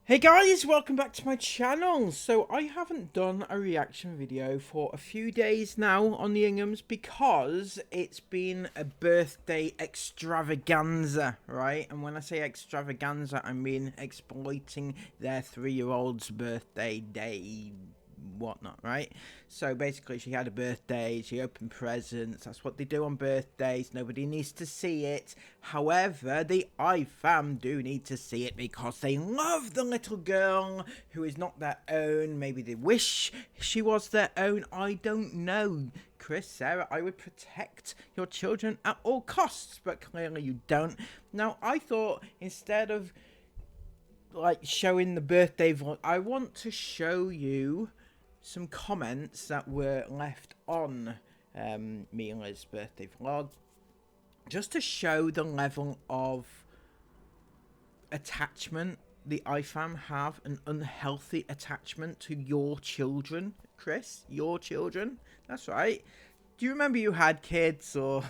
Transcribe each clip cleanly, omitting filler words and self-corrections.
Hey guys, welcome back to my channel. So I haven't done a reaction video for a few days now on the Inghams because it's been a birthday extravaganza, right? And when I say extravaganza, I mean exploiting their 3-year-old's birthday day whatnot, right? So basically she had a birthday, she opened presents, that's what they do on birthdays, nobody needs to see it. However, the IFAM do need to see it because they love the little girl who is not their own. Maybe they wish she was their own, I don't know. Chris, Sarah, I would protect your children at all costs, but clearly you don't. Now, I thought instead of like showing the birthday vlog, I want to show you some comments that were left on Mila's birthday vlog, just to show the level of attachment the IFAM have, an unhealthy attachment to your children, Chris, your children. That's right. Do you remember you had kids, or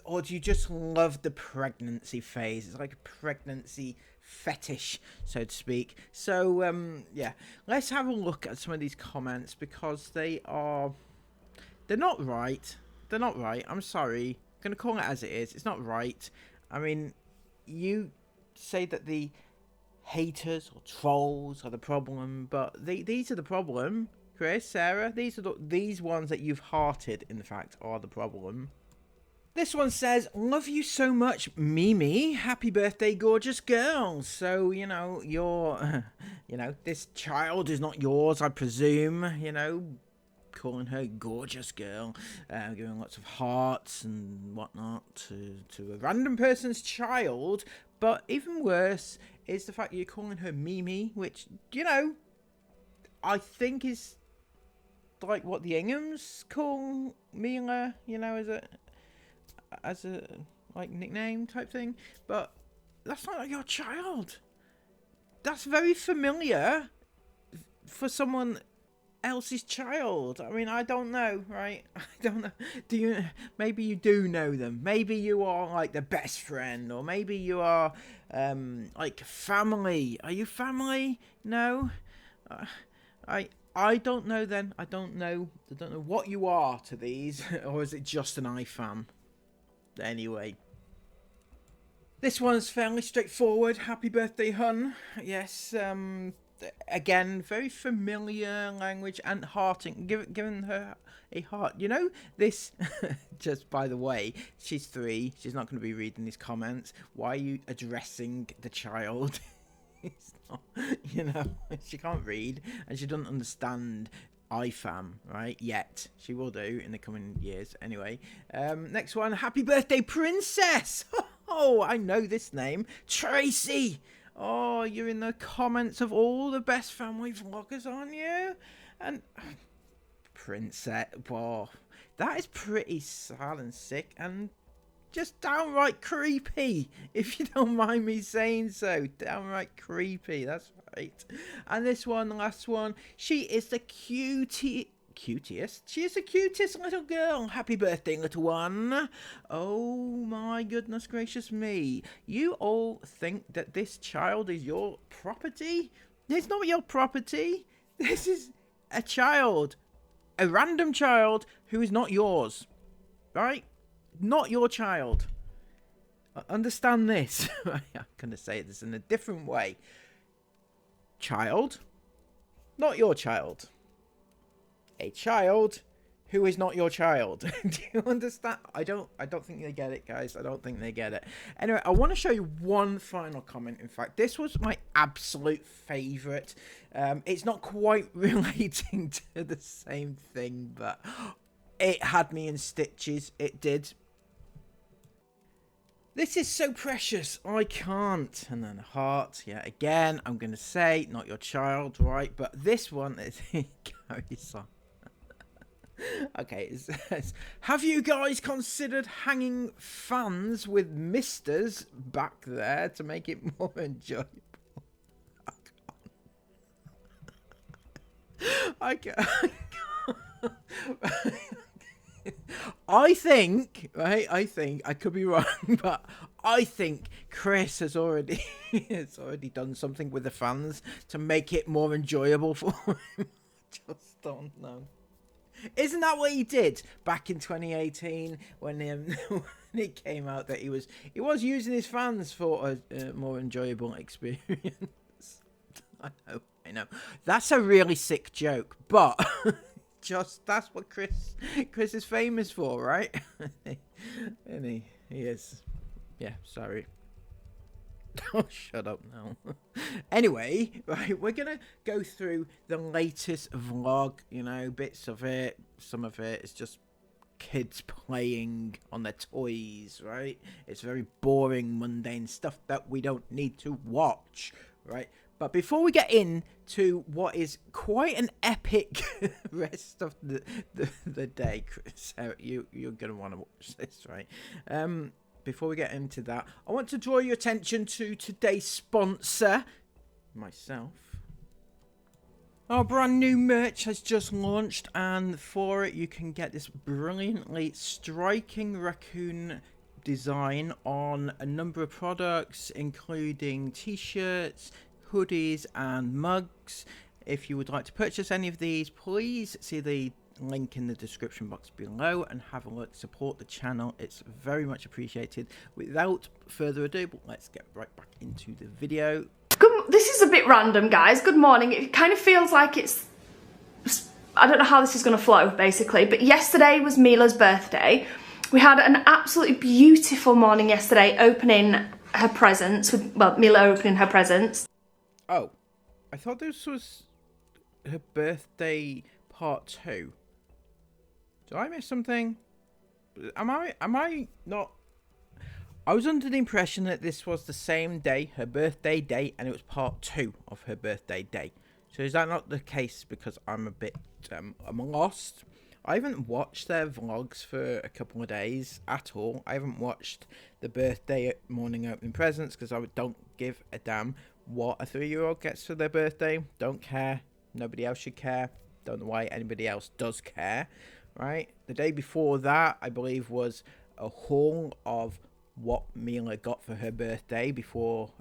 or do you just love the pregnancy phase? It's like a pregnancy fetish, so to speak. So yeah, let's have a look at some of these comments because they're not right. They're not right. I'm sorry. I'm gonna call it as it is. It's not right. I mean, you say that the haters or trolls are the problem, but these are the problem. Chris, Sarah, these ones that you've hearted, in fact, are the problem. This one says, "Love you so much, Mimi. Happy birthday, gorgeous girl." So, you're, this child is not yours, I presume, calling her gorgeous girl, giving lots of hearts and whatnot to a random person's child. But even worse is the fact that you're calling her Mimi, which, I think is like what the Inghams call Mila, as a like nickname type thing. But that's not like your child. That's very familiar for someone else's child. I mean, I don't know, right? I don't know. Do you? Maybe you do know them. Maybe you are like the best friend, or maybe you are like family. Are you family? No. I don't know then. I don't know what you are to these, or is it just an IFAM? Anyway. This one's fairly straightforward. Happy birthday, hun. Yes, again, very familiar language and hearting, giving her a heart. This, just by the way, she's 3. She's not going to be reading these comments. Why are you addressing the child? It's not, she can't read and she doesn't understand IFAM, right? Yet. She will do in the coming years. Anyway, next one. Happy birthday, princess. Oh, I know this name. Tracy. Oh, you're in the comments of all the best family vloggers, aren't you? And princess, whoa, that is pretty sad and sick and just downright creepy, if you don't mind me saying so. Downright creepy, that's right. And this one, the last one, she is the cutest. She is the cutest little girl. Happy birthday, little one. Oh my goodness gracious me. You all think that this child is your property? It's not your property. This is a child. A random child who is not yours. Right? Not your child. Understand this. I'm going to say this in a different way. Child. Not your child. A child who is not your child. Do you understand? I don't think they get it, guys. I don't think they get it. Anyway, I want to show you one final comment. In fact, this was my absolute favorite. It's not quite relating to the same thing, but it had me in stitches. It did. This is so precious, I can't. And then heart, yeah, again, I'm going to say, not your child, right? But this one is, carries on. Okay, it says, have you guys considered hanging fans with misters back there to make it more enjoyable? I can't. I think, right, I could be wrong, but I think Chris has already done something with the fans to make it more enjoyable for him. Just don't know. Isn't that what he did back in 2018 when when it came out that he was using his fans for a more enjoyable experience? I know. That's a really sick joke, but just that's what Chris is famous for, right? And he is. Yeah, sorry. Oh, shut up now. Anyway, right, we're gonna go through the latest vlog, you know, bits of it. Some of it is just kids playing on their toys, right? It's very boring, mundane stuff that we don't need to watch, right? But before we get into what is quite an epic rest of the day, Chris, you're gonna want to watch this, right? Before we get into that, I want to draw your attention to today's sponsor, myself. Our brand new merch has just launched, and for it you can get this brilliantly striking raccoon design on a number of products, including t-shirts, hoodies and mugs. If you would like to purchase any of these, please see the link in the description box below and have a look. Support the channel, it's very much appreciated. Without further ado, let's get right back into the video. This is a bit random, guys. Good morning. It kind of feels like it's, I don't know how this is going to flow basically, but yesterday was Mila's birthday. We had an absolutely beautiful morning yesterday, opening her presents with, well, Mila opening her presents. Oh, I thought this was her birthday part 2. Did I miss something? Am I not? I was under the impression that this was the same day, her birthday day, and it was part 2 of her birthday day. So is that not the case? Because I'm a bit, I'm lost. I haven't watched their vlogs for a couple of days at all. I haven't watched the birthday morning opening presents because I don't give a damn what a 3-year-old gets for their birthday. Don't care. Nobody else should care. Don't know why anybody else does care. Right, the day before that, I believe, was a haul of what Mila got for her birthday before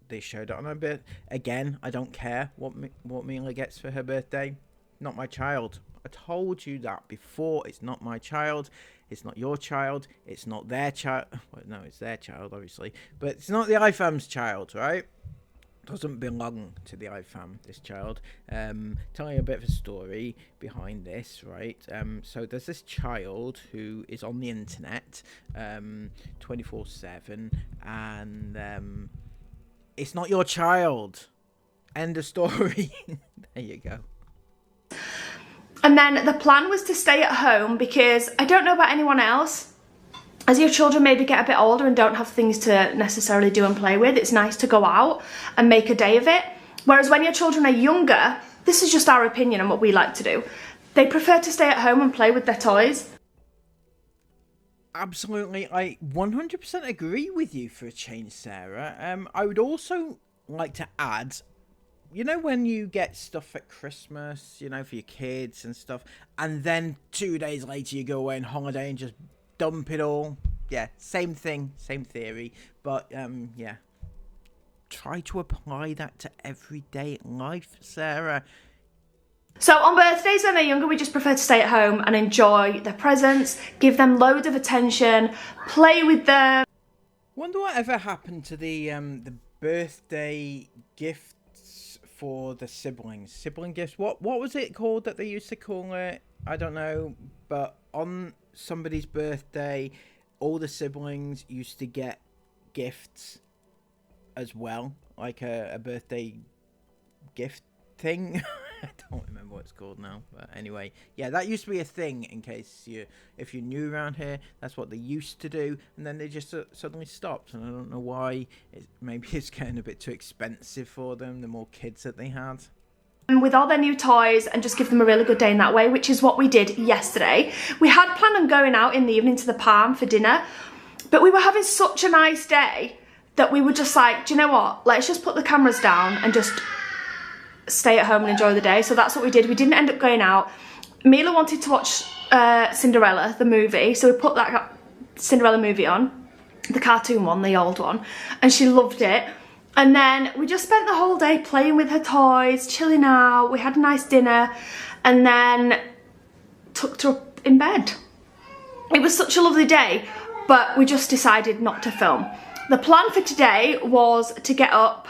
they showed it on her birthday. Again, I don't care what Mila gets for her birthday. Not my child. I told you that before. It's not my child. It's not your child. It's not their child. Well, no, it's their child, obviously, but it's not the IFAM's child, right? Doesn't belong to the IFAM, this child. Telling you a bit of a story behind this, right? So there's this child who is on the internet 24/7, and it's not your child. End of story. There you go. And then the plan was to stay at home because I don't know about anyone else. As your children maybe get a bit older and don't have things to necessarily do and play with, it's nice to go out and make a day of it. Whereas when your children are younger, this is just our opinion and what we like to do, they prefer to stay at home and play with their toys. Absolutely, I 100% agree with you for a change, Sarah. I would also like to add, you know, when you get stuff at Christmas, you know, for your kids and stuff, and then 2 days later you go away on holiday and just dump it all. Yeah, same thing, same theory, but yeah, try to apply that to everyday life, Sarah. So on birthdays when they're younger, we just prefer to stay at home and enjoy their presents, give them loads of attention, play with them. Wonder whatever happened to the birthday gifts for the siblings. Sibling gifts. What was it called that they used to call it? I don't know, but on somebody's birthday, all the siblings used to get gifts as well, like a birthday gift thing. I don't remember what it's called now, but anyway, yeah, that used to be a thing. In case if you're new around here, that's what they used to do, and then they just suddenly stopped, and I don't know why. Maybe it's getting a bit too expensive for them, the more kids that they had. With all their new toys and just give them a really good day in that way, which is what we did yesterday. We had planned on going out in the evening to the Palm for dinner, but we were having such a nice day that we were just like, do you know what, let's just put the cameras down and just stay at home and enjoy the day. So that's what we did. We didn't end up going out. Mila wanted to watch Cinderella, the movie, so we put that Cinderella movie on. the cartoon one, the old one, and she loved it. And then we just spent the whole day playing with her toys, chilling out. We had a nice dinner and then tucked her up in bed. It was such a lovely day, but we just decided not to film. The plan for today was to get up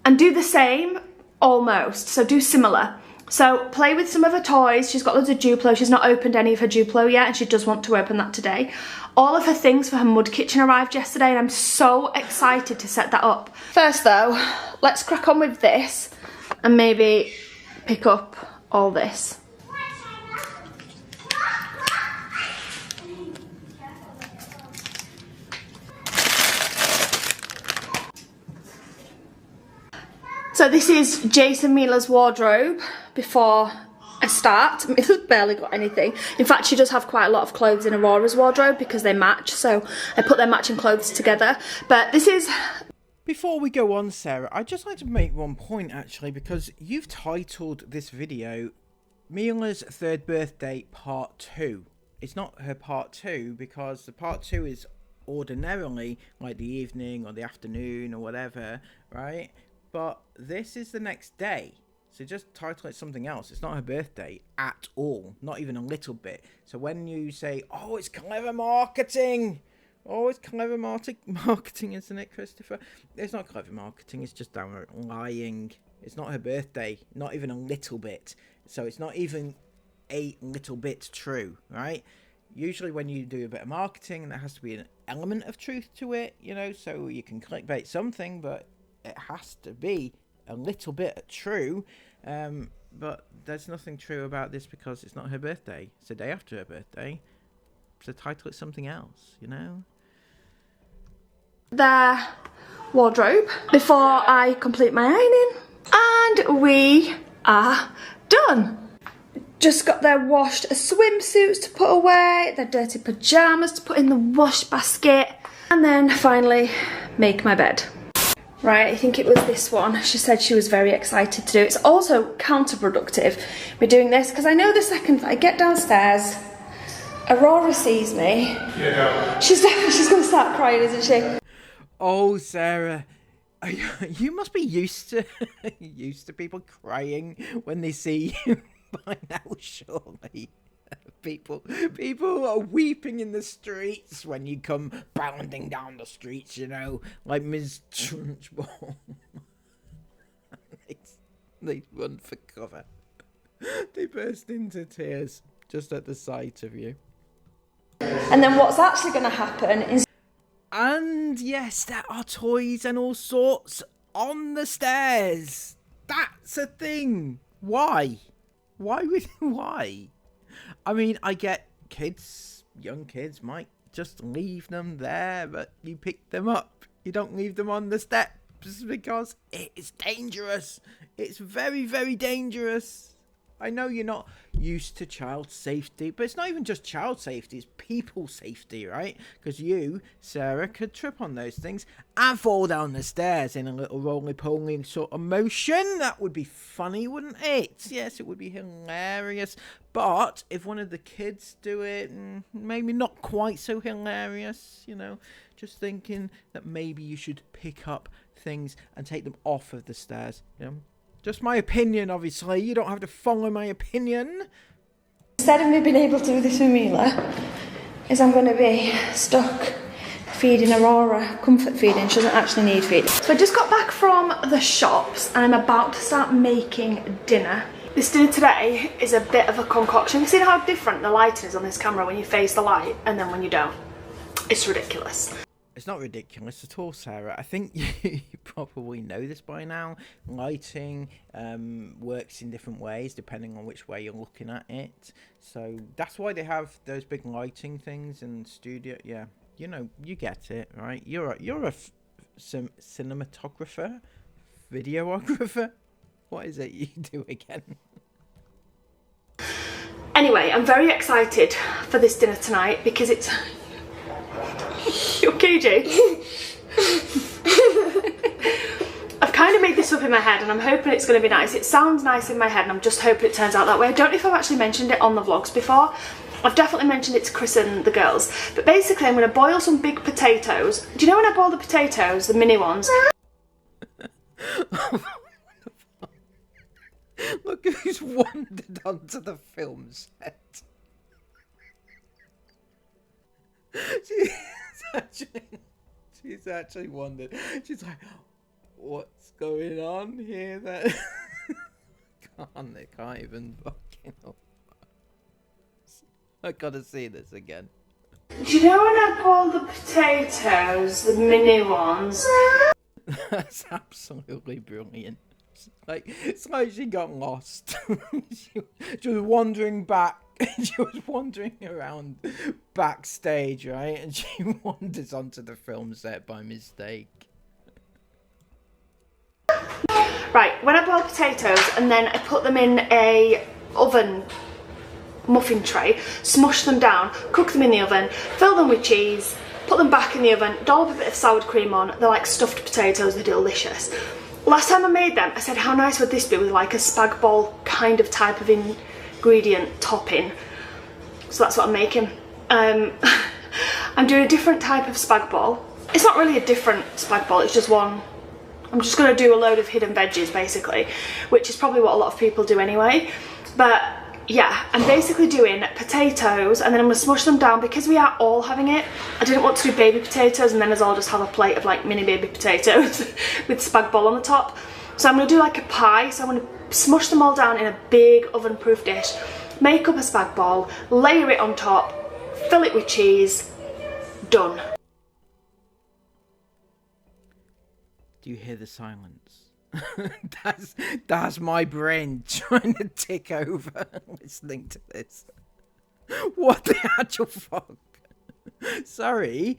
and do the same, almost, so do similar. So play with some of her toys. She's got loads of Duplo. She's not opened any of her Duplo yet, and she does want to open that today. All of her things for her mud kitchen arrived yesterday, and I'm so excited to set that up. First though, let's crack on with this and maybe pick up all this. So this is Jason Mila's wardrobe before I start. Mila's barely got anything. In fact, she does have quite a lot of clothes in Aurora's wardrobe because they match, so I put their matching clothes together. But this is... Before we go on, Sarah, I'd just like to make one point, actually, because you've titled this video Mila's 3rd birthday part 2. It's not her part 2 because the part 2 is ordinarily like the evening or the afternoon or whatever, right? But this is the next day. So just title it something else. It's not her birthday at all. Not even a little bit. So when you say, oh, it's clever marketing. Oh, it's clever marketing, isn't it, Christopher? It's not clever marketing. It's just downright lying. It's not her birthday. Not even a little bit. So it's not even a little bit true, right? Usually when you do a bit of marketing, there has to be an element of truth to it, you know, so you can clickbait something, but it has to be a little bit true. But there's nothing true about this because it's not her birthday. It's the day after her birthday. So title it something else, you know? Their wardrobe before I complete my ironing. And we are done. Just got their washed swimsuits to put away, their dirty pyjamas to put in the wash basket, and then finally make my bed. Right, I think it was this one. She said she was very excited to do. It's also counterproductive we're doing this because I know the second I get downstairs, Aurora sees me. Yeah. She's going to start crying, isn't she? Oh, Sarah, you must be used to people crying when they see you by now, surely. People are weeping in the streets when you come bounding down the streets, you know, like Ms. Trunchbull. They run for cover. They burst into tears just at the sight of you. And then what's actually going to happen is... And yes, there are toys and all sorts on the stairs. That's a thing. Why? Why? I mean, I get young kids might just leave them there, but you pick them up. You don't leave them on the steps because it is dangerous. It's very, very dangerous. I know you're not used to child safety, but it's not even just child safety, it's people safety, right? Because you, Sarah, could trip on those things and fall down the stairs in a little roly-poly sort of motion. That would be funny, wouldn't it? Yes, it would be hilarious. But if one of the kids do it, maybe not quite so hilarious, you know? Just thinking that maybe you should pick up things and take them off of the stairs, you know? Just my opinion, obviously. You don't have to follow my opinion. Instead of me being able to do this with Mila, is I'm going to be stuck feeding Aurora, comfort feeding. She doesn't actually need feeding. So I just got back from the shops and I'm about to start making dinner. This dinner today is a bit of a concoction. You've seen how different the lighting is on this camera when you face the light and then when you don't. It's ridiculous. It's not ridiculous at all, Sarah. I think you probably know this by now. Lighting works in different ways depending on which way you're looking at it. So that's why they have those big lighting things in studio. Yeah, you know, you get it, right? You're a cinematographer, videographer. What is it you do again? Anyway, I'm very excited for this dinner tonight because it's... You okay, Jay? I've kind of made this up in my head and I'm hoping it's going to be nice. It sounds nice in my head and I'm just hoping it turns out that way. I don't know if I've actually mentioned it on the vlogs before, I've definitely mentioned it to Chris and the girls. But basically, I'm going to boil some big potatoes. Do you know when I boil the potatoes, the mini ones? Look who's wandered onto the film set. She's actually wandered. She's like, what's going on here then? They can't even fucking up. I gotta see this again. Do you know when I boil the potatoes, the mini ones? That's absolutely brilliant. It's like she got lost. she was wandering back. She was wandering around backstage, right? And she wanders onto the film set by mistake. Right, when I boil potatoes and then I put them in a oven muffin tray, smush them down, cook them in the oven, fill them with cheese, put them back in the oven, dollop a bit of sour cream on. They're like stuffed potatoes, they're delicious. Last time I made them, I said, how nice would this be with like a spag bol kind of type of ingredient topping. So that's what I'm making. I'm doing a different type of spag bol. It's not really a different spag bol, it's just one. I'm just going to do a load of hidden veggies basically, which is probably what a lot of people do anyway. But yeah, I'm basically doing potatoes and then I'm going to smush them down because we are all having it. I didn't want to do baby potatoes and then us all just have a plate of like mini baby potatoes with spag bol on the top. So I'm going to do like a pie. So I'm going to smush them all down in a big oven proof dish, make up a spag bol, layer it on top, fill it with cheese, done. Do you hear the silence? that's my brain trying to tick over listening to this. What the actual fuck? Sorry,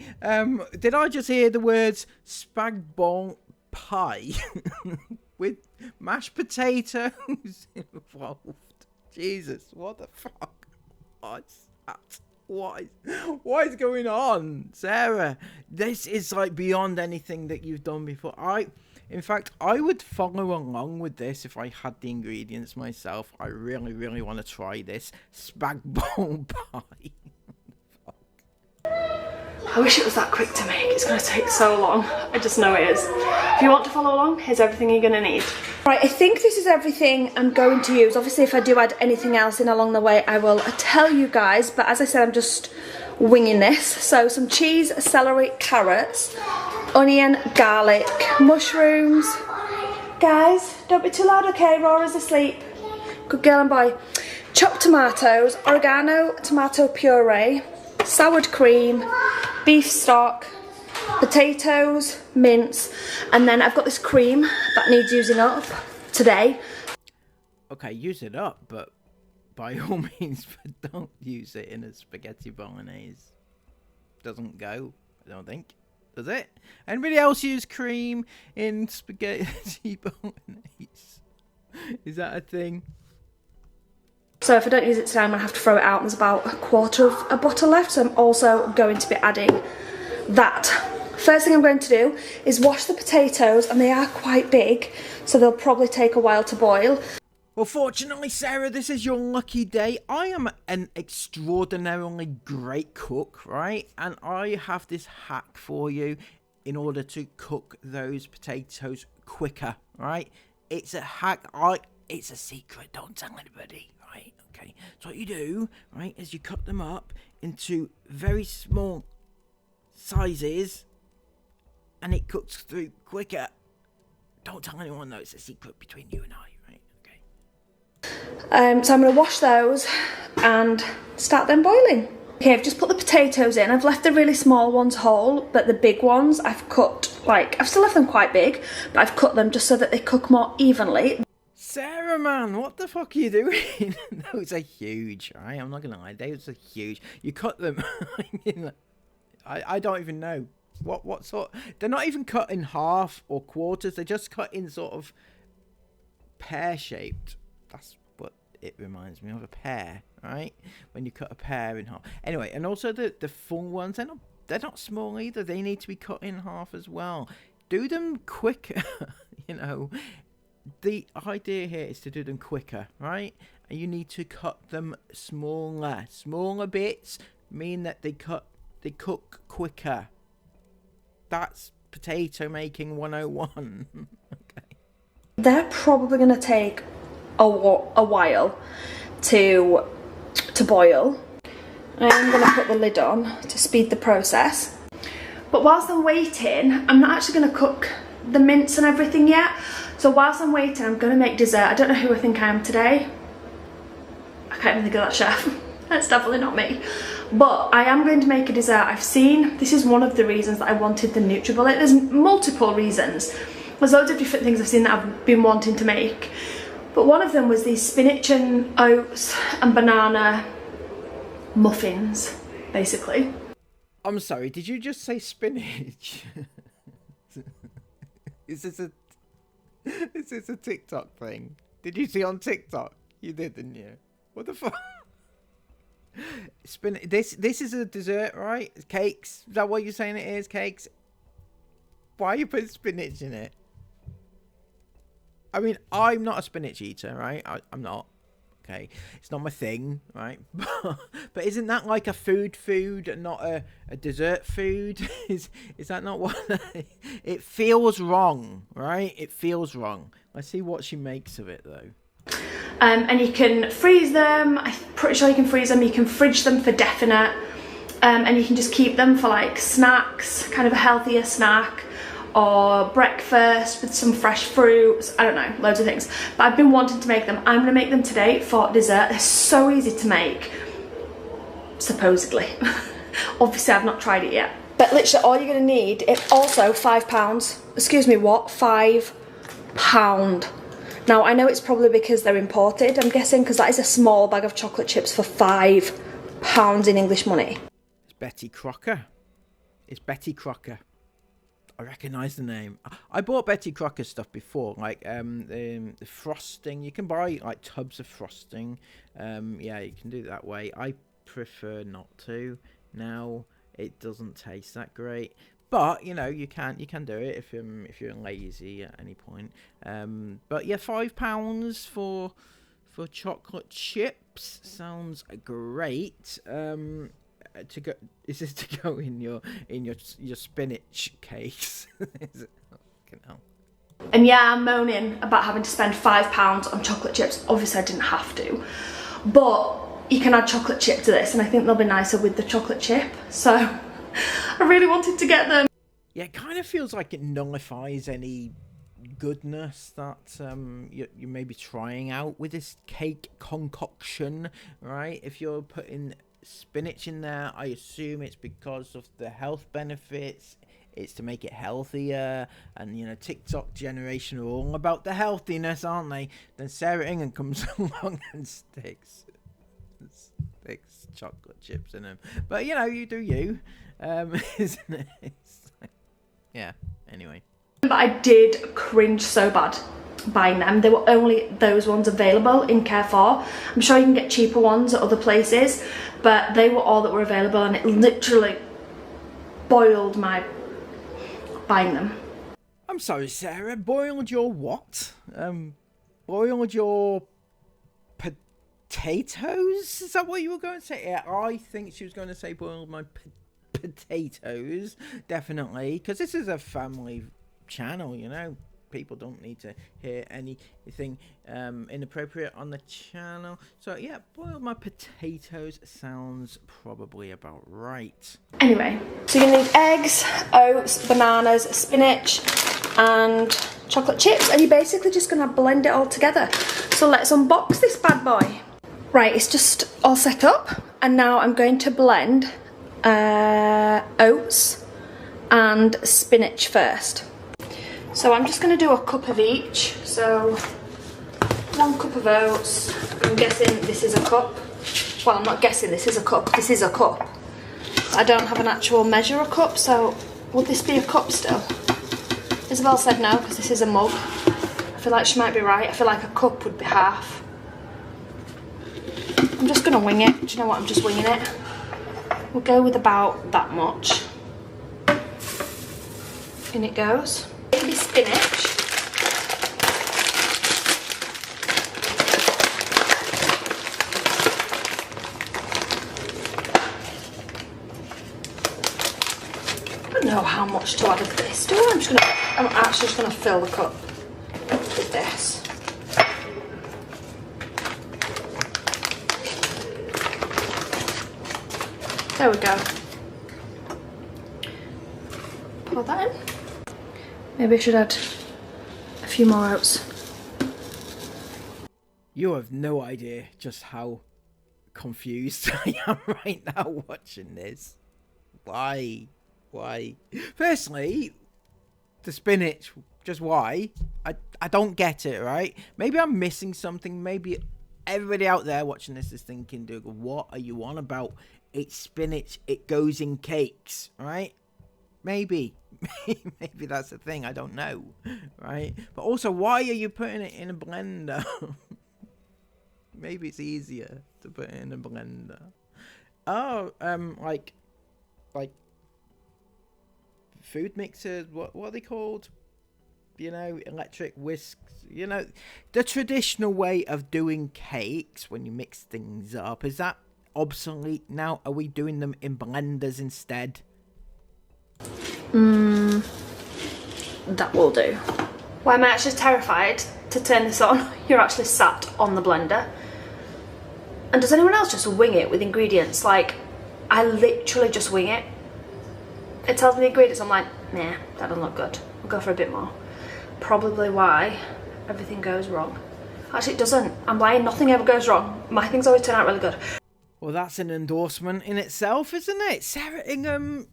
did I just hear the words spag bol pie with mashed potatoes involved? Jesus, what the fuck? What's that? What is going on, Sarah? This is like beyond anything that you've done before. In fact, I would follow along with this if I had the ingredients myself. I really, really want to try this spag bol pie. I wish it was that quick to make. It's going to take so long. I just know it is. If you want to follow along, here's everything you're going to need. Right, I think this is everything I'm going to use. Obviously, if I do add anything else in along the way, I will tell you guys. But as I said, I'm just winging this. So some cheese, celery, carrots, onion, garlic, mushrooms. Guys, don't be too loud, okay? Rora's asleep. Good girl and boy. Chopped tomatoes, oregano, tomato puree, sour cream, beef stock, potatoes, mince, and then I've got this cream that needs using up today. Okay, use it up, but by all means, don't use it in a spaghetti bolognese. Doesn't go, I don't think. Does it? Anybody else use cream in spaghetti bolognese? Is that a thing? So if I don't use it today, I'm going to have to throw it out. There's about a quarter of a bottle left, so I'm also going to be adding that. First thing I'm going to do is wash the potatoes, and they are quite big, so they'll probably take a while to boil. Well, fortunately, Sarah, this is your lucky day. I am an extraordinarily great cook, right? And I have this hack for you in order to cook those potatoes quicker, right? It's a hack. It's a secret. Don't tell anybody, right? Okay. So what you do, right, is you cut them up into very small sizes, and it cooks through quicker. Don't tell anyone though. It's a secret between you and I. So I'm going to wash those and start them boiling. Okay, I've just put the potatoes in. I've left the really small ones whole, but the big ones I've cut, I've still left them quite big, but I've cut them just so that they cook more evenly. Sarah, man, what the fuck are you doing? Those are huge, right? I'm not going to lie, those are huge. You cut them, I don't even know. What sort? They're not even cut in half or quarters, they're just cut in sort of pear-shaped. That's what it reminds me of, a pear, right? When you cut a pear in half. Anyway, and also the full ones, they're not small either. They need to be cut in half as well. Do them quicker, you know. The idea here is to do them quicker, right? and you need to cut them smaller. Smaller bits mean that they cook quicker. That's potato making 101. Okay. They're probably going to take a while to boil. I am going to put the lid on to speed the process. But whilst I'm waiting, I'm not actually going to cook the mince and everything yet. So whilst I'm waiting, I'm going to make dessert. I don't know who I think I am today. I can't even think of that chef. That's definitely not me. But I am going to make a dessert. I've seen, this is one of the reasons that I wanted the NutriBullet. There's multiple reasons. There's loads of different things I've seen that I've been wanting to make. But one of them was these spinach and oats and banana muffins, basically. I'm sorry, did you just say spinach? Is this a TikTok thing? Did you see on TikTok? You did, didn't you? What the fuck? This is a dessert, right? Cakes. Is that what you're saying it is? Cakes. Why are you putting spinach in it? I mean, I'm not a spinach eater, right? I'm not. Okay, it's not my thing, right? But isn't that like a food and not a dessert food? Is that not what? It feels wrong, right? It feels wrong. Let's see what she makes of it though. And you can freeze them. I'm pretty sure you can freeze them. You can fridge them for definite. And you can just keep them for like snacks, kind of a healthier snack, or breakfast with some fresh fruits. I don't know, loads of things. But I've been wanting to make them. I'm gonna make them today for dessert. They're so easy to make, supposedly. Obviously, I've not tried it yet. But literally, all you're gonna need is also £5. Excuse me, what? £5. Now, I know it's probably because they're imported, I'm guessing, because that is a small bag of chocolate chips for £5 in English money. It's Betty Crocker. It's Betty Crocker. I recognise the name. I bought Betty Crocker stuff before, like the frosting. You can buy like tubs of frosting. Yeah, you can do it that way. I prefer not to. Now it doesn't taste that great, but you know you can do it if you're lazy at any point. But yeah, £5 for chocolate chips sounds great. To go, is this to go in your spinach cakes? Is it? Fucking hell. And yeah, I'm moaning about having to spend £5 on chocolate chips. Obviously I didn't have to, but you can add chocolate chip to this and I think they'll be nicer with the chocolate chip, so I really wanted to get them. Yeah, it kind of feels like it nullifies any goodness that you may be trying out with this cake concoction, right? If you're putting spinach in there, I assume it's because of the health benefits. It's to make it healthier, and you know, TikTok generation are all about the healthiness, aren't they? Then Sarah Ingham comes along and sticks chocolate chips in them. But you know, you do you, isn't it? It's like, yeah. Anyway, but I did cringe so bad buying them. There were only those ones available in Carrefour. I'm sure you can get cheaper ones at other places, but they were all that were available, and it literally boiled my buying them. I'm sorry, Sarah. Boiled your what? Boiled your potatoes? Is that what you were going to say? Yeah, I think she was going to say boiled my potatoes. Definitely, because this is a family channel, you know. People don't need to hear anything inappropriate on the channel. So yeah, boiled my potatoes sounds probably about right. Anyway, so you're gonna need eggs, oats, bananas, spinach, and chocolate chips, and you're basically just gonna blend it all together. So let's unbox this bad boy. Right, it's just all set up, and now I'm going to blend oats and spinach first. So I'm just going to do a cup of each. So 1 cup of oats. I'm guessing this is a cup. Well, I'm not guessing this is a cup. This is a cup. I don't have an actual measure of cup, so would this be a cup still? Isabel said no, because this is a mug. I feel like she might be right. I feel like a cup would be half. I'm just going to wing it. Do you know what? I'm just winging it. We'll go with about that much. In it goes. Baby spinach. much to add of this, do I? I'm actually just gonna fill the cup with this. There we go. Pour that in. Maybe I should add a few more oats. You have no idea just how confused I am right now watching this. Why? Firstly, the spinach, just why? I don't get it, right? Maybe I'm missing something. Maybe everybody out there watching this is thinking, Dougal, what are you on about? It's spinach, it goes in cakes, right? Maybe that's the thing, I don't know, right? But also, why are you putting it in a blender? Maybe it's easier to put it in a blender. Oh, like food mixers, what are they called? You know, electric whisks, you know, the traditional way of doing cakes when you mix things up, is that obsolete now? Are we doing them in blenders instead? That will do. Why am I actually terrified to turn this on? You're actually sat on the blender. And does anyone else just wing it with ingredients? Like, I literally just wing it. It tells me the ingredients, I'm like, nah, that doesn't look good. I'll go for a bit more. Probably why everything goes wrong. Actually, it doesn't. I'm lying, nothing ever goes wrong. My things always turn out really good. Well, that's an endorsement in itself, isn't it? Sarah Ingham,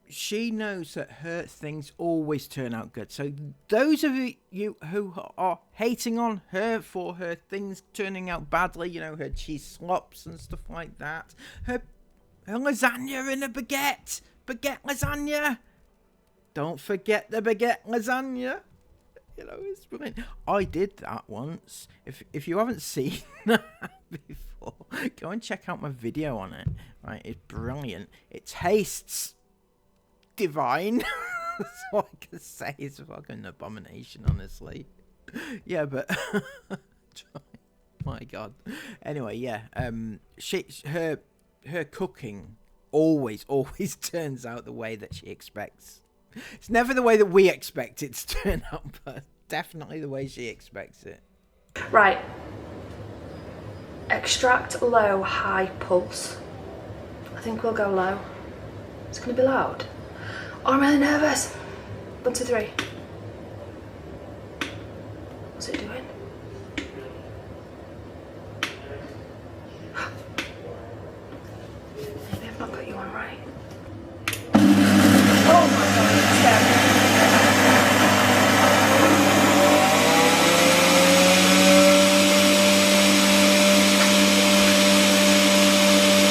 she knows that her things always turn out good. So those of you who are hating on her for her things turning out badly, you know, her cheese slops and stuff like that, her lasagna in a baguette lasagna. Don't forget the baguette lasagna. You know, it's brilliant. I did that once. If you haven't seen that before, go and check out my video on it. Right, it's brilliant. It tastes divine. That's all I can say. It's a fucking abomination, honestly. Yeah, but my God. Anyway, yeah. Her cooking always turns out the way that she expects. It's never the way that we expect it to turn out, but definitely the way she expects it. Right. Extract low, high pulse. I think we'll go low. It's going to be loud. Oh, I'm really nervous. 1, 2, 3. What's it doing? Maybe I've not got you on right. Oh my God, it's scary.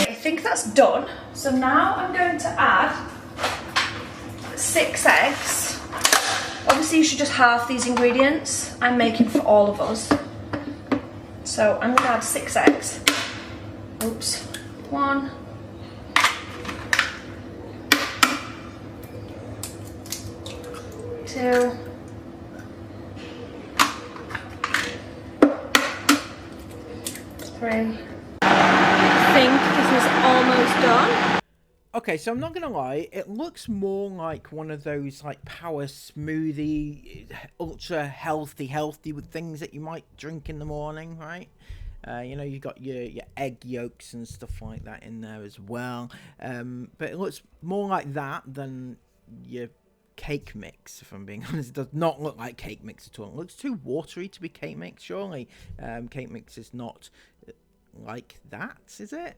I think that's done. So now I'm going to add 6 eggs. Obviously you should just halve these ingredients. I'm making for all of us. So I'm going to add 6 eggs. Oops. 1. 2. 3. I think this is almost done. Okay, so I'm not gonna lie, it looks more like one of those like power smoothie, ultra healthy with things that you might drink in the morning, right? You know, you've got your egg yolks and stuff like that in there as well. But it looks more like that than your cake mix, if I'm being honest. It does not look like cake mix at all. It looks too watery to be cake mix, surely. Cake mix is not like that, is it?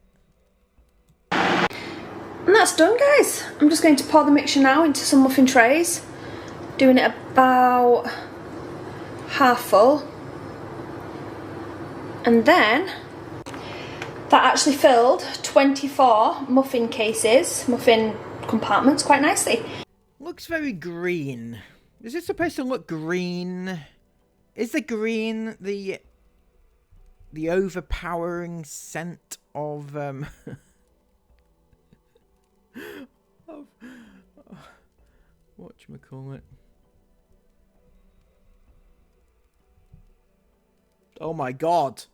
And that's done, guys. I'm just going to pour the mixture now into some muffin trays. Doing it about half full. And then that actually filled 24 muffin cases, muffin compartments quite nicely. Looks very green. Is it supposed to look green? Is the green the overpowering scent of whatchamacallit? Oh my God.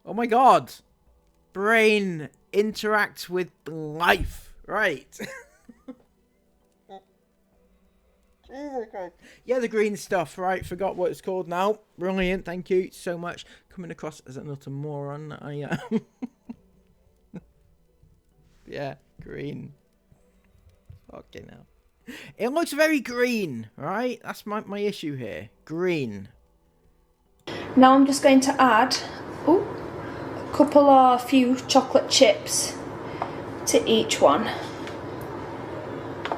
Oh my God. Brain interacts with life. Right. Oh my god. Yeah, the green stuff, right? Forgot what it's called now. Brilliant, thank you so much. Coming across as an utter moron that I am. Yeah, green. Fucking hell. It looks very green, right? That's my issue here. Green. Now I'm just going to add a couple or few chocolate chips to each one.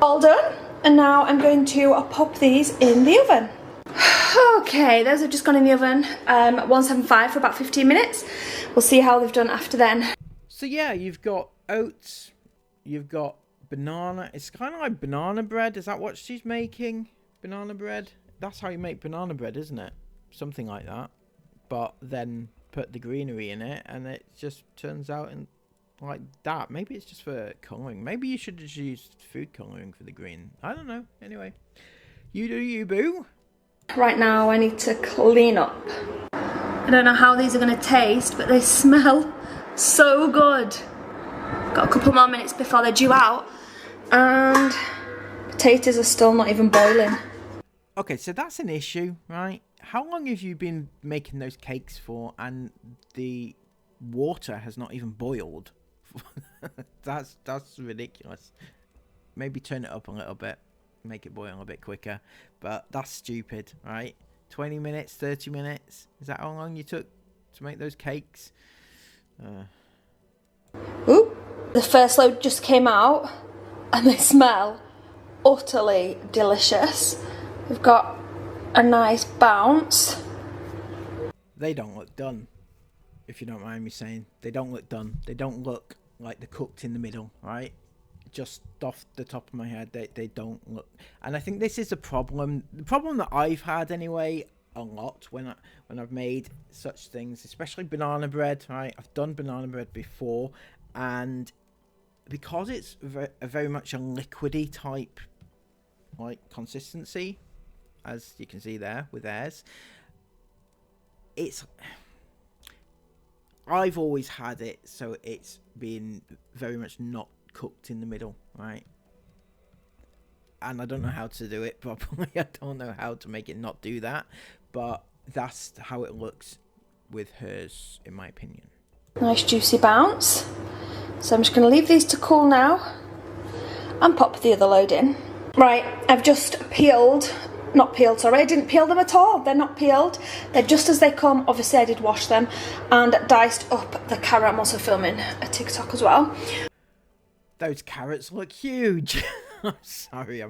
All done. And now I'm going to pop these in the oven. Okay, those have just gone in the oven at 175 for about 15 minutes. We'll see how they've done after then. So yeah, you've got oats, you've got banana. It's kind of like banana bread. Is that what she's making? Banana bread? That's how you make banana bread, isn't it? Something like that. But then put the greenery in it and it just turns out in like that. Maybe it's just for colouring. Maybe you should just use food colouring for the green. I don't know. Anyway, you do you, boo. Right now I need to clean up. I don't know how these are going to taste, but they smell so good. Got a couple more minutes before they're due out, and potatoes are still not even boiling. Okay, so that's an issue, right? How long have you been making those cakes for, and the water has not even boiled? That's ridiculous. Maybe turn it up a little bit, make it boil a bit quicker, but that's stupid, right? 20 minutes, 30 minutes, is that how long you took to make those cakes? Ooh, the first load just came out and they smell utterly delicious. We've got a nice bounce. They don't look done, if you don't mind me saying. They don't look done. They don't look like they're cooked in the middle, right? Just off the top of my head, they don't look. And I think this is a problem. The problem that I've had anyway a lot when I've made such things, especially banana bread, right? I've done banana bread before, and because it's very much a liquidy type like consistency, as you can see there with theirs, I've always had it so it's been very much not cooked in the middle, right? And I don't know how to do it properly. I don't know how to make it not do that, but that's how it looks with hers, in my opinion. Nice juicy bounce. So I'm just going to leave these to cool now and pop the other load in. Right, I've just not peeled, sorry, I didn't peel them at all. They're not peeled. They're just as they come. Obviously I did wash them, and diced up the carrot. I'm also filming a TikTok as well. Those carrots look huge. I'm sorry,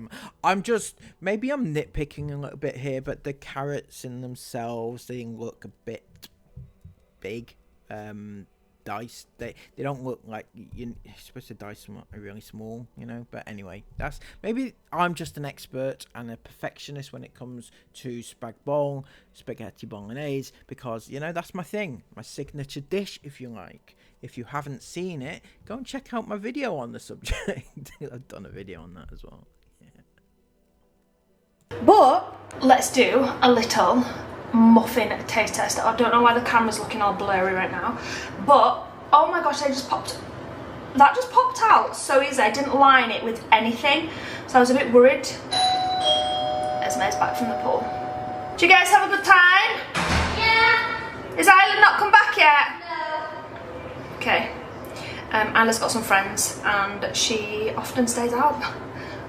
I'm just, maybe I'm nitpicking a little bit here, but the carrots in themselves, they look a bit big, diced. They don't look like you're supposed to dice them really small, you know. But anyway, that's, maybe I'm just an expert and a perfectionist when it comes to spaghetti bolognese, because, you know, that's my thing, my signature dish, if you like. If you haven't seen it, go and check out my video on the subject. I've done a video on that as well. Yeah. But let's do a little muffin taste test. I don't know why the camera's looking all blurry right now, but oh my gosh, that just popped out so easy. I didn't line it with anything, so I was a bit worried. Esme's back from the pool. Do you guys have a good time? Yeah. Is Isla not come back yet? No. Okay. Isla's got some friends and she often stays out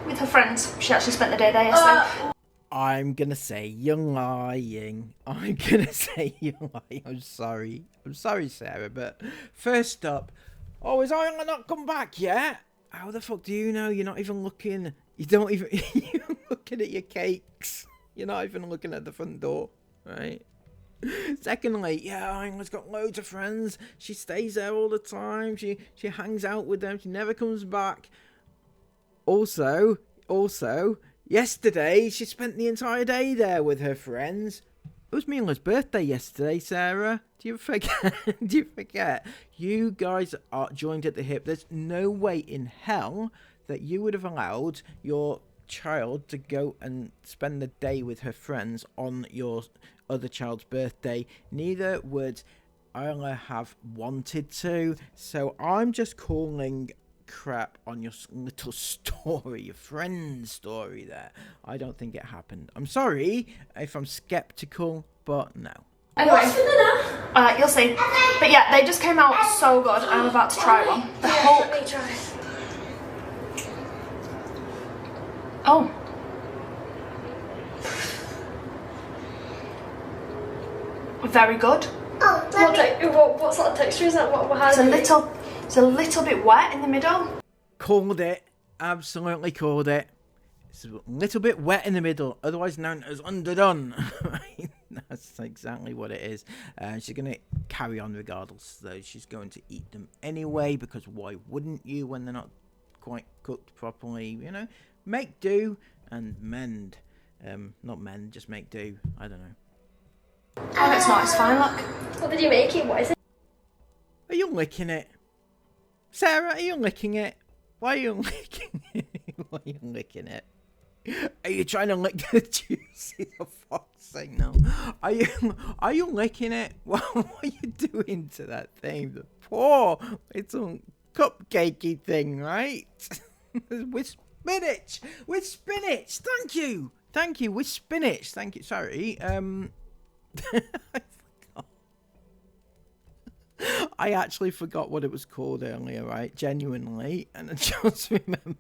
with her friends. She actually spent the day there yesterday. I'm gonna say you're lying. I'm sorry. I'm sorry, Sarah, but first up, oh, is Isla not come back yet? How the fuck do you know? You're not even looking. You're looking at your cakes. You're not even looking at the front door, right? Secondly, yeah, Isla's got loads of friends. She stays there all the time. She hangs out with them. She never comes back. Also, yesterday she spent the entire day there with her friends. It was Mila's birthday yesterday, Sarah. Do you forget? You guys are joined at the hip. There's no way in hell that you would have allowed your child to go and spend the day with her friends on your other child's birthday. Neither would Isla have wanted to. So I'm just calling crap on your little story, your friend's story there. I don't think it happened. I'm sorry if I'm skeptical, but no. Anyway, you'll see. But yeah, they just came out so good. I'm about to try one. The Hulk. Let me try. Oh. Very good. Oh, what sort of texture is that? It's a little bit wet in the middle. Called it. Absolutely called it. It's a little bit wet in the middle, otherwise known as underdone. That's exactly what it is. She's going to carry on regardless, though. She's going to eat them anyway, because why wouldn't you when they're not quite cooked properly? You know, make do and mend. Not mend, just make do. I don't know. Oh, it's not. It's fine, look. What did you make it? What is it? Are you licking it? Sarah, are you licking it? Why are you licking it? Why are you licking it? Are you trying to lick the juices? For fuck's sake, no. Are you licking it? What are you doing to that thing? The poor little cupcakey thing, right? With spinach. With spinach. Thank you. Thank you. With spinach. Thank you. Sorry. I forgot. I actually forgot what it was called earlier, right? Genuinely. And I just remembered.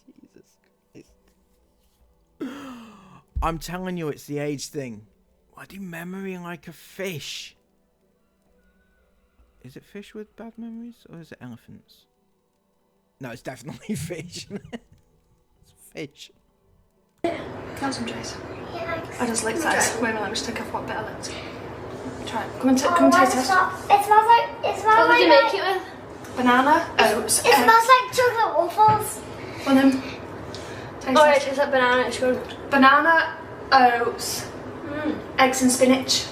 Jesus Christ. I'm telling you, it's the age thing. Why do memory like a fish? Is it fish with bad memories? Or is it elephants? No, it's definitely fish. It's fish. Have some Jace. I just licked that. Wait a minute, let me just take off what bit I licked. Try it. Come and taste it. It smells like. What did you make it with? Banana, oats, It smells like chocolate waffles. One of them. Taste Oh, it. it tastes like banana. It's good. Banana, oats, eggs and spinach.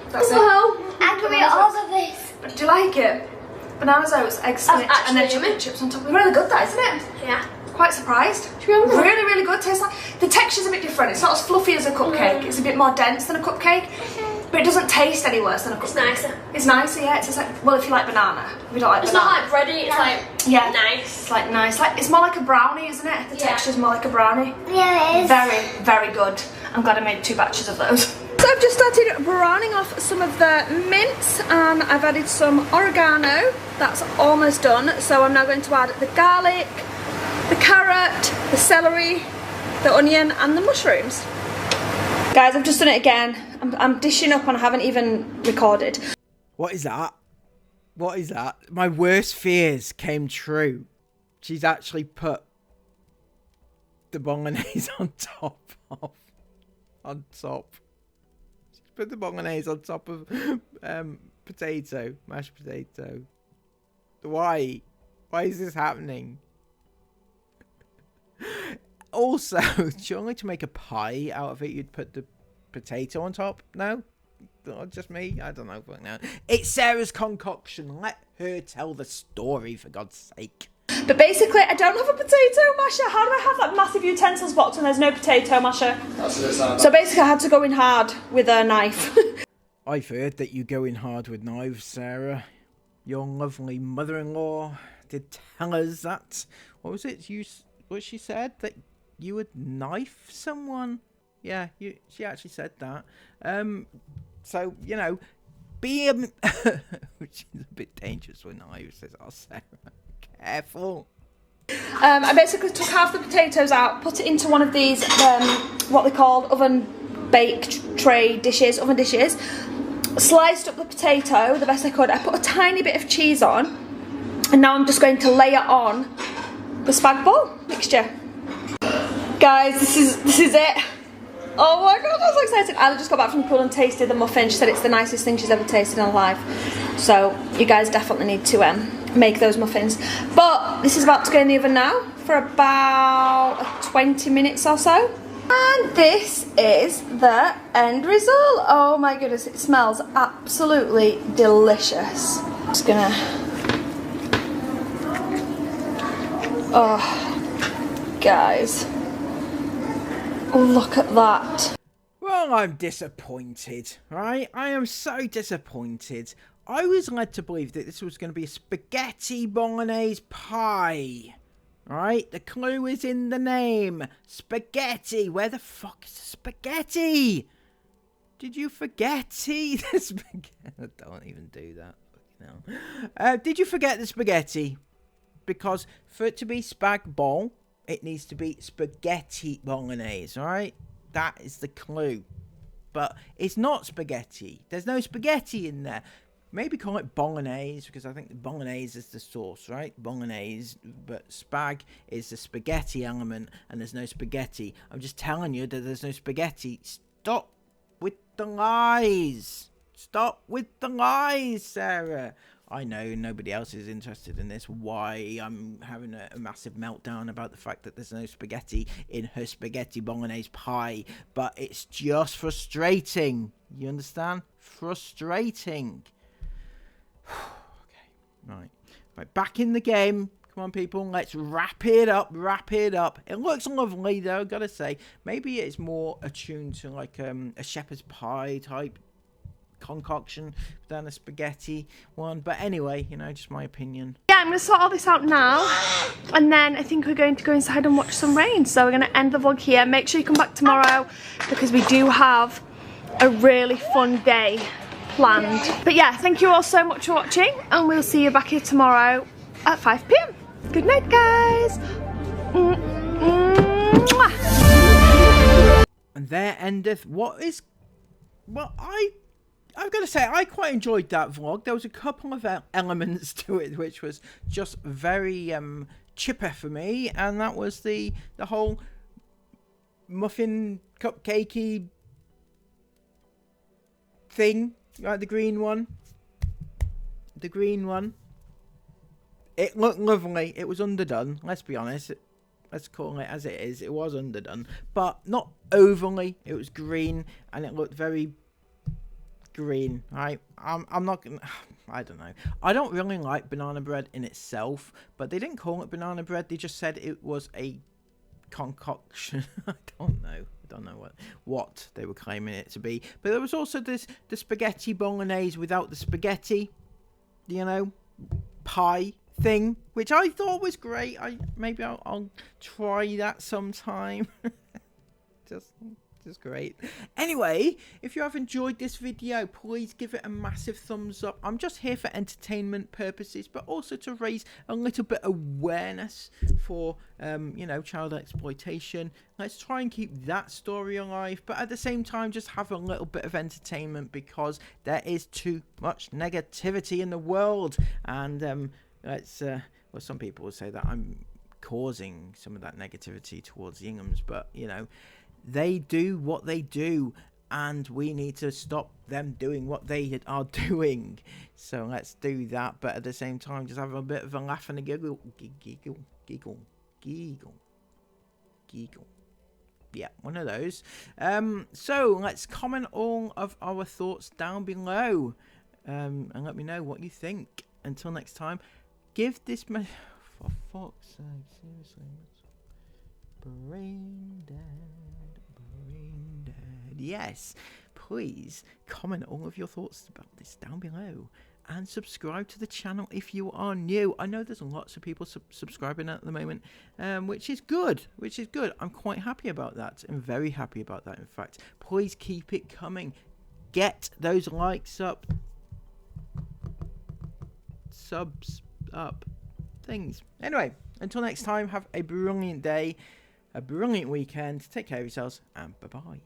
That's it. Wow. I can eat all of this. Do you like it? Bananas, oats, eggs, spinach, and then actually chocolate yummy. chips on top. It's really good, that, isn't it? Yeah. Quite surprised. Really, really good. Tastes like the texture's a bit different. It's not as fluffy as a cupcake. It's a bit more dense than a cupcake, but it doesn't taste any worse than a cupcake. It's nicer. It's nicer, yeah. It's just like, well, if you like banana, if you don't like It's banana. not like bready. It's like nice. It's like nice. Like it's more like a brownie, isn't it? The texture's more like a brownie. Yeah, it is. Very, very good. I'm glad I made 2 batches of those. So I've just started browning off some of the mince and I've added some oregano. That's almost done. So I'm now going to add the garlic, the carrot, the celery, the onion and the mushrooms. Guys, I've just done it again. I'm dishing up and I haven't even recorded. What is that? What is that? My worst fears came true. She's actually put the bolognese on top of... She's put the bolognese on top of potato, mashed potato. Why? Why is this happening? Also, surely to make a pie out of it, you'd put the potato on top? No? Not just me? I don't know. But no. It's Sarah's concoction. Let her tell the story, for God's sake. But basically, I don't have a potato masher. How do I have that massive utensils box when there's no potato masher? So basically, I had to go in hard with a knife. I've heard that you go in hard with knives, Sarah. Your lovely mother-in-law did tell us that. What was it? What she said? That you would knife someone? Yeah, she actually said that. So, you know, which is a bit dangerous with knives, says Sarah. Careful. I basically took half the potatoes out, put it into one of these, what they call oven baked tray dishes, oven dishes. Sliced up the potato the best I could. I put a tiny bit of cheese on, and now I'm just going to layer on the spag bol mixture. Guys, this is it. Oh my god, I'm so excited. I just got back from the pool and tasted the muffin. She said it's the nicest thing she's ever tasted in her life. So you guys definitely need to make those muffins. But this is about to go in the oven now for about 20 minutes or so. And this is the end result. Oh my goodness, it smells absolutely delicious. Just gonna... Oh, guys. Look at that. Well, I'm disappointed, right? I am so disappointed. I was led to believe that this was going to be a spaghetti bolognese pie. Alright, the clue is in the name. Spaghetti. Where the fuck is the spaghetti? Did you forget the spaghetti? Don't even do that. No. Did you forget the spaghetti? Because for it to be spag bol, it needs to be spaghetti bolognese, alright? That is the clue. But it's not spaghetti. There's no spaghetti in there. Maybe call it bolognese, because I think bolognese is the sauce, right? Bolognese, but spag is the spaghetti element, and there's no spaghetti. I'm just telling you that there's no spaghetti. Stop with the lies. Stop with the lies, Sarah. I know nobody else is interested in this. Why I'm having a massive meltdown about the fact that there's no spaghetti in her spaghetti bolognese pie. But it's just frustrating. You understand? Frustrating. Okay, right, back in the game. Come on, people, let's wrap it up. It looks lovely, though, gotta say. Maybe it's more attuned to, like, a shepherd's pie type concoction than a spaghetti one. But anyway, you know, just my opinion. Yeah, I'm going to sort all this out now. And then I think we're going to go inside and watch some rain. So we're going to end the vlog here. Make sure you come back tomorrow, because we do have a really fun day planned. But yeah, thank you all so much for watching, and we'll see you back here tomorrow at 5 p.m. Good night, guys. And there endeth what is... Well, I've got to say, I quite enjoyed that vlog. There was a couple of elements to it which was just very chipper for me, and that was the whole muffin cupcakey thing. Right, the green one. It looked lovely. It was underdone. Let's be honest. Let's call it as it is. It was underdone, but not overly. It was green, and it looked very green. Right? I'm not gonna. I don't know. I don't really like banana bread in itself, but they didn't call it banana bread. They just said it was a concoction. I don't know what they were claiming it to be. But there was also the spaghetti bolognese without the spaghetti, you know, pie thing, which I thought was great. Maybe I'll try that sometime. Just great. Anyway, if you have enjoyed this video, please give it a massive thumbs up. I'm just here for entertainment purposes, but also to raise a little bit of awareness for, you know, child exploitation. Let's try and keep that story alive, but at the same time, just have a little bit of entertainment, because there is too much negativity in the world. And well, some people will say that I'm causing some of that negativity towards the Inghams, but, you know, they do what they do, and we need to stop them doing what they are doing. So let's do that, but at the same time, just have a bit of a laugh and a giggle. Yeah, one of those. So let's comment all of our thoughts down below, and let me know what you think. Until next time, give this for fuck's sake, seriously, brain dead. Yes, please comment all of your thoughts about this down below, and subscribe to the channel if you are new. I know there's lots of people subscribing at the moment, which is good. I'm quite happy about that. I'm very happy about that, in fact. Please keep it coming. Get those likes up, subs up, things. Anyway, until next time, have a brilliant day, a brilliant weekend. Take care of yourselves, and bye-bye.